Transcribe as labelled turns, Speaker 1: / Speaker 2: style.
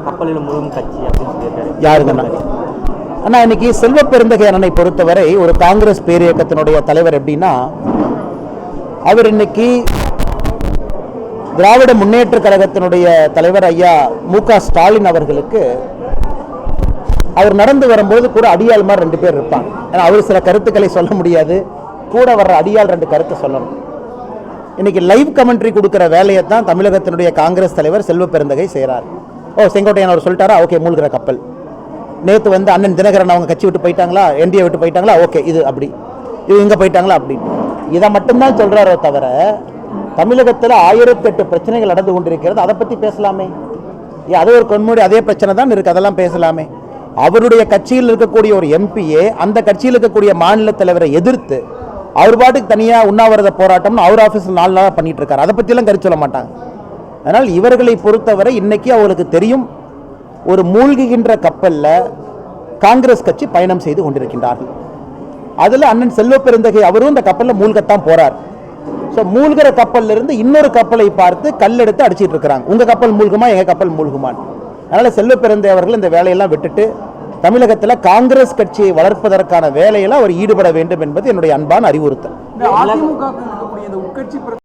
Speaker 1: கப்பலில் மூழ்கும் கட்சி அப்படின்னு சொல்லியிருக்காரு.
Speaker 2: யாருங்கண்ணா? அண்ணா, இன்னைக்கு செல்வ பெருந்தகை அண்ணனை பொறுத்தவரை ஒரு காங்கிரஸ் பேரியக்கத்தினுடைய தலைவர் எப்படின்னா, அவர் இன்னைக்கு திராவிட முன்னேற்ற கழகத்தினுடைய தலைவர் ஐயா மு.க. ஸ்டாலின் அவர்களுக்கு அவர் நடந்து வரும்போது கூட அடியாள் மாதிரி 2 பேர் இருப்பாங்க. ஏன்னா அவர் சில கருத்துக்களை சொல்ல முடியாது, கூட வர்ற அடியாள் 2 கருத்தை சொல்லணும். இன்னைக்கு லைவ் கமெண்ட்ரி கொடுக்குற வேலையை தான் தமிழகத்தினுடைய காங்கிரஸ் தலைவர் செல்வ பெருந்தகை செய்கிறார். செங்கோட்டையன் அவர் சொல்லிட்டாரா, ஓகே மூழ்கிற கப்பல். நேற்று வந்து அண்ணன் தினகரன் அவங்க கட்சி விட்டு போயிட்டாங்களா, என்டிஏ விட்டு போயிட்டாங்களா, ஓகே இது அப்படி, இது இங்கே போயிட்டாங்களா அப்படி, இதை மட்டும்தான் சொல்கிறாரோ தவிர தமிழகத்தில் 1008 பிரச்சனைகள் நடந்து கொண்டிருக்கிறது, அதை பற்றி பேசலாமே. அது ஒரு கொன்முடி, அதே பிரச்சனை தான் இருக்குது, அதெல்லாம் பேசலாமே. அவருடைய கட்சியில் இருக்கக்கூடிய ஒரு எம்பிஏ அந்த கட்சியில் இருக்கக்கூடிய மாநில தலைவரை எதிர்த்து அவர் பாட்டுக்கு தனியாக உண்ணாவிரத போராட்டம்னு அவர் ஆஃபீஸில் 4 நாளாக பண்ணிட்டு இருக்காரு. அதை பற்றியெல்லாம் கருத்து சொல்ல மாட்டாங்க. அதனால் இவர்களை பொறுத்தவரை இன்னைக்கு அவங்களுக்கு தெரியும், ஒரு மூழ்குகின்ற கப்பலில் காங்கிரஸ் கட்சி பயணம் செய்து கொண்டிருக்கின்றார்கள். அதில் அண்ணன் செல்வ பெருந்தகை அவரும் இந்த கப்பலில் மூழ்கத்தான் போறார். ஸோ மூழ்கிற கப்பல்ல இருந்து இன்னொரு கப்பலை பார்த்து கல்லெடுத்து அடிச்சிட்டு இருக்கிறாங்க, உங்க கப்பல் மூழ்குமா எங்க கப்பல் மூழ்குமான். அதனால செல்வ பெருந்தகை அவர்கள் இந்த வேலையெல்லாம் விட்டுட்டு தமிழகத்தில் காங்கிரஸ் கட்சியை வளர்ப்பதற்கான வேலையெல்லாம் அவர் ஈடுபட வேண்டும் என்பது என்னுடைய அன்பான அறிவுறுத்தல்.